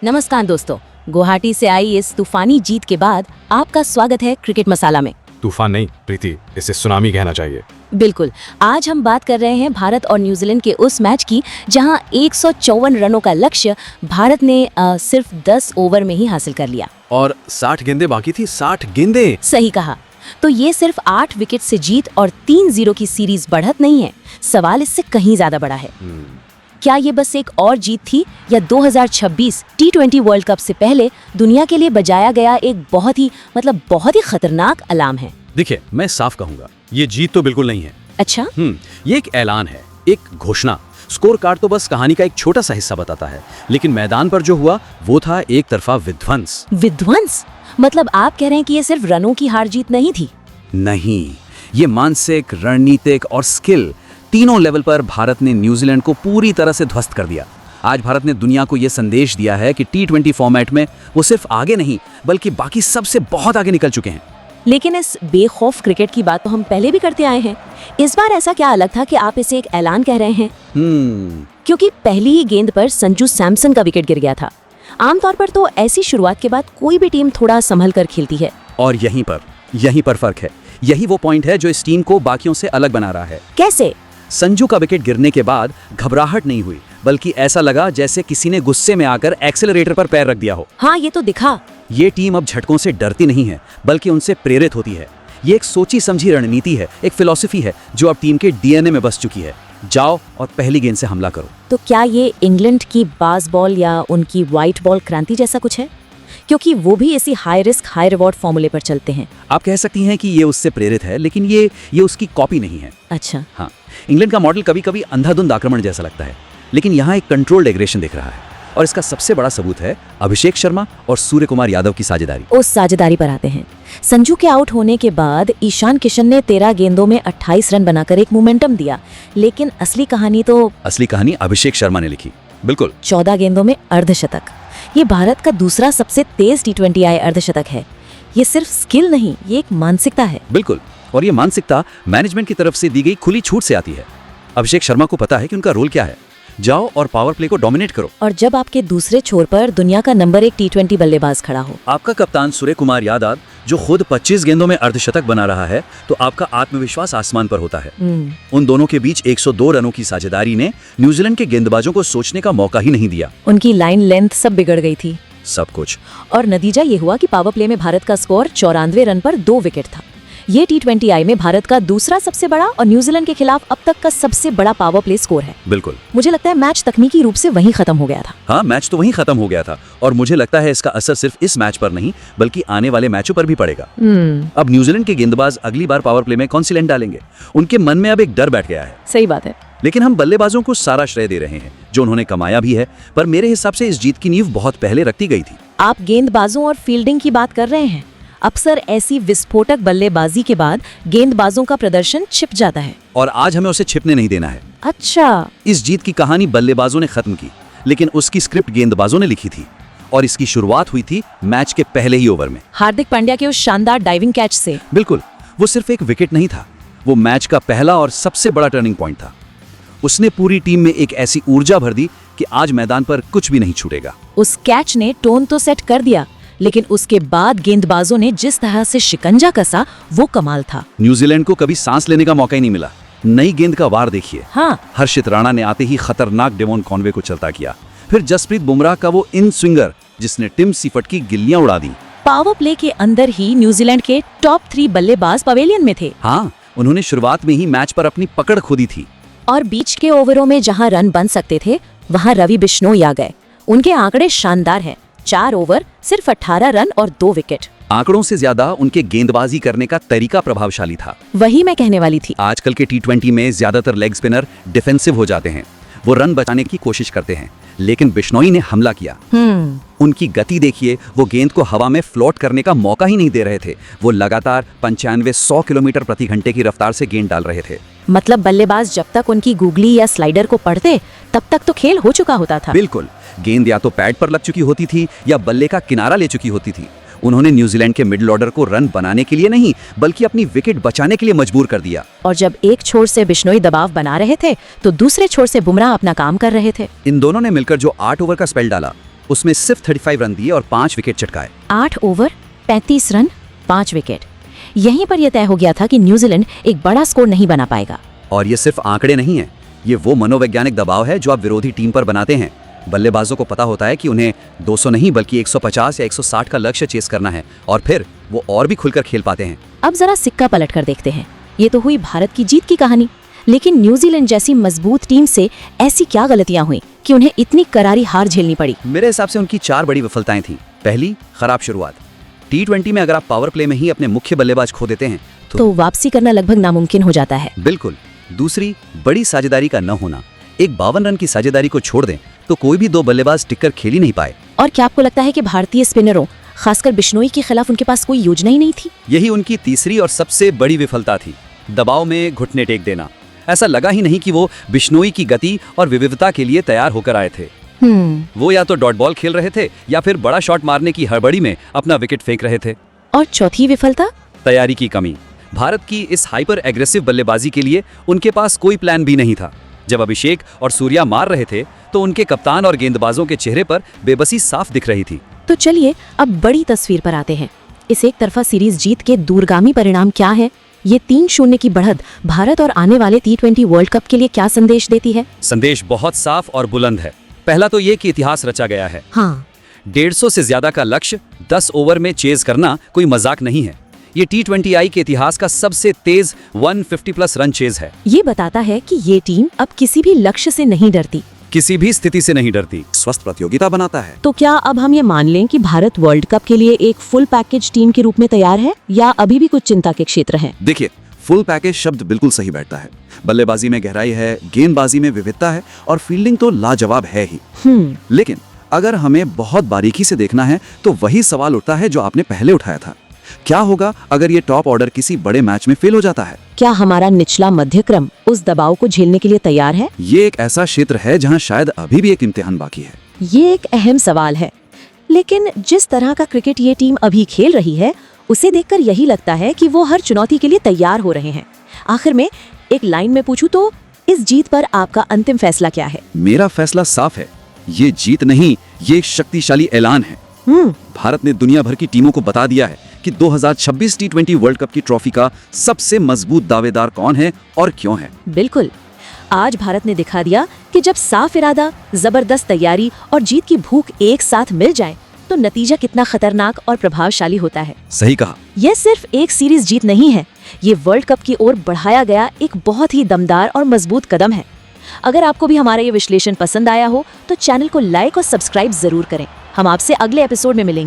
नमस्कार दोस्तों, गुवाहाटी से आई इस तूफानी जीत के बाद आपका स्वागत है क्रिकेट मसाला में। तूफान नहीं प्रीति, इसे सुनामी कहना चाहिए। बिल्कुल, आज हम बात कर रहे हैं भारत और न्यूजीलैंड के उस मैच की जहां 154 रनों का लक्ष्य भारत ने सिर्फ 10 ओवर में ही हासिल कर लिया। और 60 गेंदें बाकी थी, 60 गेंदें। सही कहा। तो ये सिर्फ 8 विकेट से जीत और 3-0 की सीरीज बढ़त नहीं है, सवाल इससे कहीं ज्यादा बड़ा है। क्या ये बस एक और जीत थी या 2026 T20 वर्ल्ड कप से पहले दुनिया के लिए बजाया गया एक बहुत ही खतरनाक अलार्म है? देखिए, मैं साफ कहूंगा, ये जीत तो बिल्कुल नहीं है। अच्छा, ये एक ऐलान है, एक घोषणा। स्कोर कार्ड तो बस कहानी का एक छोटा सा हिस्सा बताता है, लेकिन मैदान पर जो हुआ वो था एक तरफा विध्वंस। विध्वंस? मतलब आप कह रहे हैं कि ये सिर्फ रनों की हार जीत नहीं थी? नहीं, ये मानसिक, रणनीतिक और स्किल तीनों लेवल पर भारत ने न्यूजीलैंड को पूरी तरह से ध्वस्त कर दिया। आज भारत ने दुनिया को यह संदेश दिया है कि T20 फॉर्मेट में वो सिर्फ आगे नहीं बल्कि बाकी सबसे बहुत आगे निकल चुके हैं। लेकिन इस बेखौफ क्रिकेट की बात तो हम पहले भी करते आए हैं। इस बार ऐसा क्या अलग था कि आप इसे एक ऐलान कह रहे हैं? क्योंकि पहली ही गेंद पर संजू सैमसन का विकेट गिर गया था। आमतौर पर तो ऐसी शुरुआत के बाद कोई भी टीम थोड़ा संभल कर खेलती है। और यहीं पर फर्क है। यही वो पॉइंट है जो इस टीम को बाकियों से अलग बना रहा है। कैसे? संजू का विकेट गिरने के बाद घबराहट नहीं हुई, बल्कि ऐसा लगा जैसे किसी ने गुस्से में आकर एक्सेलरेटर पर पैर रख दिया हो। हाँ, ये तो दिखा। ये टीम अब झटकों से डरती नहीं है, बल्कि उनसे प्रेरित होती है। ये एक सोची समझी रणनीति है, एक फिलॉसफी है जो अब टीम के डीएनए में बस चुकी है। जाओ और पहली गेंद से हमला करो। तो क्या ये इंग्लैंड की बास बॉल या उनकी व्हाइट बॉल क्रांति जैसा कुछ है? क्योंकि वो भी इसी हाई रिस्क हाई रिवॉर्ड फॉर्मूले पर चलते हैं। आप कह सकती हैं कि ये उससे प्रेरित है, लेकिन ये उसकी कॉपी नहीं है। अच्छा। हाँ, इंग्लैंड का मॉडल कभी कभी अंधाधुंध आक्रमण जैसा लगता है, लेकिन यहाँ एक कंट्रोल्ड एग्रेशन दिख रहा है। और इसका सबसे बड़ा सबूत है अभिषेक शर्मा और सूर्य कुमार यादव की साझेदारी। उस साझेदारी पर आते हैं। संजू के आउट होने के बाद ईशान किशन ने 13 गेंदों में 28 रन बनाकर एक मोमेंटम दिया, लेकिन असली कहानी अभिषेक शर्मा ने लिखी। बिल्कुल, 14 गेंदों में अर्धशतक। ये भारत का दूसरा सबसे तेज T20 अर्धशतक है। ये सिर्फ स्किल नहीं, ये एक मानसिकता है। बिल्कुल, और ये मानसिकता मैनेजमेंट की तरफ से दी गई खुली छूट से आती है। अभिषेक शर्मा को पता है कि उनका रोल क्या है। जाओ और पावर प्ले को डोमिनेट करो। और जब आपके दूसरे छोर पर दुनिया का नंबर 1 T20 बल्लेबाज खड़ा हो, आपका कप्तान सूर्य कुमार यादव जो खुद 25 गेंदों में अर्धशतक बना रहा है, तो आपका आत्मविश्वास आसमान पर होता है। उन दोनों के बीच 102 रनों की साझेदारी ने न्यूजीलैंड के गेंदबाजों को सोचने का मौका ही नहीं दिया। उनकी लाइन लेंथ सब बिगड़ गई थी। सब कुछ। और नतीजा ये हुआ कि पावर प्ले में भारत का स्कोर 94 रन पर 2 विकेट था। ये T20 में भारत का दूसरा सबसे बड़ा और न्यूजीलैंड के खिलाफ अब तक का सबसे बड़ा पावर प्ले स्कोर है। बिल्कुल, मुझे लगता है मैच तकनीकी रूप से वहीं खत्म हो गया था। हाँ, मैच तो वहीं खत्म हो गया था, और मुझे लगता है इसका असर सिर्फ इस मैच पर नहीं बल्कि आने वाले मैचों पर भी पड़ेगा। अब न्यूजीलैंड के गेंदबाज अगली बार पावर प्ले में कौन सी लाइन डालेंगे, उनके मन में अब एक डर बैठ गया है। सही बात है। लेकिन हम बल्लेबाजों को सारा श्रेय दे रहे हैं जो उन्होंने कमाया भी है, पर मेरे हिसाब से इस जीत की नींव बहुत पहले रखी गई थी। आप गेंदबाजों और फील्डिंग की बात कर रहे हैं। अक्सर ऐसी विस्फोटक बल्लेबाजी के बाद गेंदबाजों का प्रदर्शन छिप जाता है, और आज हमें उसे छिपने नहीं देना है। अच्छा, इस जीत की कहानी बल्लेबाजों ने खत्म की, लेकिन उसकी स्क्रिप्ट गेंदबाजों ने लिखी थी, और इसकी शुरुआत हुई थी मैच के पहले ही ओवर में, हार्दिक पांड्या के उस शानदार डाइविंग कैच से। बिल्कुल, वो सिर्फ एक विकेट नहीं था, वो मैच का पहला और सबसे बड़ा टर्निंग पॉइंट था। उसने पूरी टीम में एक ऐसी ऊर्जा भर दी कि आज मैदान पर कुछ भी नहीं छूटेगा। उस कैच ने टोन तो सेट कर दिया, लेकिन उसके बाद गेंदबाजों ने जिस तरह से शिकंजा कसा, वो कमाल था। न्यूजीलैंड को कभी सांस लेने का मौका ही नहीं मिला। नई गेंद का वार देखिए। हाँ, हर्षित राणा ने आते ही खतरनाक डेवॉन कॉनवे को चलता किया। फिर जसप्रीत बुमराह का वो इन स्विंगर जिसने टिम सीफर्ट की गिल्लियां उड़ा दी। पावर प्ले के अंदर ही न्यूजीलैंड के टॉप 3 बल्लेबाज पवेलियन में थे। हाँ, उन्होंने शुरुआत में ही मैच पर अपनी पकड़ खो दी थी। और बीच के ओवरों में जहां रन बन सकते थे, वहां रवि बिश्नोई आ गए। उनके आंकड़े शानदार हैं। 4 ओवर, सिर्फ 18 रन और 2 विकेट। आंकड़ों से ज्यादा उनके गेंदबाजी करने का तरीका प्रभावशाली था। वही मैं कहने वाली थी। आजकल के T20 में ज्यादातर लेग स्पिनर डिफेंसिव हो जाते हैं। वो रन बचाने की कोशिश करते हैं, लेकिन बिश्नोई ने हमला किया। उनकी गति देखिए, वो गेंद को हवा में फ्लोट करने का मौका ही नहीं दे रहे थे। वो लगातार 95-100 किलोमीटर प्रति घंटे की रफ्तार से गेंद डाल रहे थे। मतलब बल्लेबाज जब तक उनकी गूगली या स्लाइडर को पढ़ते, तब तक तो खेल हो चुका होता था। बिल्कुल, गेंद या तो पैड पर लग चुकी होती थी या बल्ले का किनारा ले चुकी होती थी। उन्होंने न्यूजीलैंड के मिडिल ऑर्डर को रन बनाने के लिए नहीं बल्कि अपनी विकेट बचाने के लिए मजबूर कर दिया। और जब एक छोर से बिश्नोई दबाव बना रहे थे तो दूसरे छोर से बुमराह अपना काम कर रहे थे। इन दोनों ने मिलकर जो 8 ओवर का स्पेल डाला उसमें सिर्फ 35 रन दिए और 5 विकेट चटकाए। 8 over 35 run 5 wicket. यहीं पर यह तय हो गया था कि न्यूजीलैंड एक बड़ा स्कोर नहीं बना पाएगा। और ये सिर्फ आंकड़े नहीं है, ये वो मनोवैज्ञानिक दबाव है जो आप विरोधी टीम पर बनाते हैं। बल्लेबाजों को पता होता है कि उन्हें 200 नहीं बल्कि 150 या 160 का लक्ष्य चेस करना है, और फिर वो और भी खुलकर खेल पाते हैं। अब जरा सिक्का पलट कर देखते हैं। ये तो हुई भारत की जीत की कहानी, लेकिन न्यूजीलैंड जैसी मजबूत टीम से ऐसी क्या गलतियां हुई कि उन्हें इतनी करारी हार झेलनी पड़ी? मेरे हिसाब से उनकी 4 बड़ी विफलताएं थीं। पहली, खराब शुरुआत। T20 में अगर आप पावर प्ले में ही अपने मुख्य बल्लेबाज खो देते हैं तो वापसी करना लगभग नामुमकिन हो जाता है। बिल्कुल। दूसरी, बड़ी साझेदारी का न होना। एक 52 रन की साझेदारी को छोड़ दें तो कोई भी 2 बल्लेबाज टिककर खेल ही नहीं पाए। और क्या आपको लगता है कि भारतीय स्पिनरों, खासकर बिश्नोई के खिलाफ उनके पास कोई योजना ही नहीं थी? यही उनकी तीसरी और सबसे बड़ी विफलता थी, दबाव में घुटने टेक देना। ऐसा लगा ही नहीं कि वो बिश्नोई की गति और विविधता के लिए तैयार होकर आए थे। वो या तो डॉट बॉल खेल रहे थे या फिर बड़ा शॉट मारने की हड़बड़ी में अपना विकेट फेंक रहे थे। और चौथी विफलता, तैयारी की कमी। भारत की इस हाइपर एग्रेसिव बल्लेबाजी के लिए उनके पास कोई प्लान भी नहीं था। जब अभिषेक और सूर्या मार रहे थे तो उनके कप्तान और गेंदबाजों के चेहरे पर बेबसी साफ दिख रही थी। तो चलिए अब बड़ी तस्वीर पर आते हैं। इस एक तरफा सीरीज जीत के दूरगामी परिणाम क्या है? ये 3-0 की बढ़त भारत और आने वाले T20 वर्ल्ड कप के लिए क्या संदेश देती है? संदेश बहुत साफ और बुलंद है। पहला तो ये कि इतिहास रचा गया है। हाँ, 150 से ज्यादा का लक्ष्य 10 ओवर में चेज करना कोई मजाक नहीं है। ये T20I के इतिहास का सबसे तेज 150 प्लस रन चेज है। ये बताता है कि ये टीम अब किसी भी लक्ष्य से नहीं डरती, किसी भी स्थिति से नहीं डरती। स्वस्थ प्रतियोगिता बनाता है। तो क्या अब हम ये मान लें कि भारत वर्ल्ड कप के लिए एक फुल पैकेज टीम के रूप में तैयार है, या अभी भी कुछ चिंता के क्षेत्र हैं? देखिए, फुल पैकेज शब्द बिल्कुल सही बैठता है। बल्लेबाजी में गहराई है, गेंदबाजी में विविधता है और फील्डिंग तो लाजवाब है ही। लेकिन अगर हमें बहुत बारीकी से देखना है तो वही सवाल उठता है जो आपने पहले उठाया था। क्या होगा अगर ये टॉप ऑर्डर किसी बड़े मैच में फेल हो जाता है? क्या हमारा निचला मध्यक्रम उस दबाव को झेलने के लिए तैयार है? ये एक ऐसा क्षेत्र है जहां शायद अभी भी एक इम्तिहान बाकी है। ये एक अहम सवाल है, लेकिन जिस तरह का क्रिकेट ये टीम अभी खेल रही है उसे देखकर यही लगता है कि वो हर चुनौती के लिए तैयार हो रहे हैं। आखिर में एक लाइन में पूछूं तो इस जीत पर आपका अंतिम फैसला क्या है? मेरा फैसला साफ है, ये जीत नहीं, ये एक शक्तिशाली ऐलान है। भारत ने दुनिया भर की टीमों को बता दिया है कि 2026 T20 वर्ल्ड कप की ट्रॉफी का सबसे मजबूत दावेदार कौन है और क्यों है। बिल्कुल, आज भारत ने दिखा दिया कि जब साफ इरादा, जबरदस्त तैयारी और जीत की भूख एक साथ मिल जाए तो नतीजा कितना खतरनाक और प्रभावशाली होता है। सही कहा। यह सिर्फ एक सीरीज जीत नहीं है, ये वर्ल्ड कप की ओर बढ़ाया गया एक बहुत ही दमदार और मजबूत कदम है। अगर आपको भी हमारा ये विश्लेषण पसंद आया हो तो चैनल को लाइक और सब्सक्राइब जरूर करें। हम आपसे अगले एपिसोड में मिलेंगे।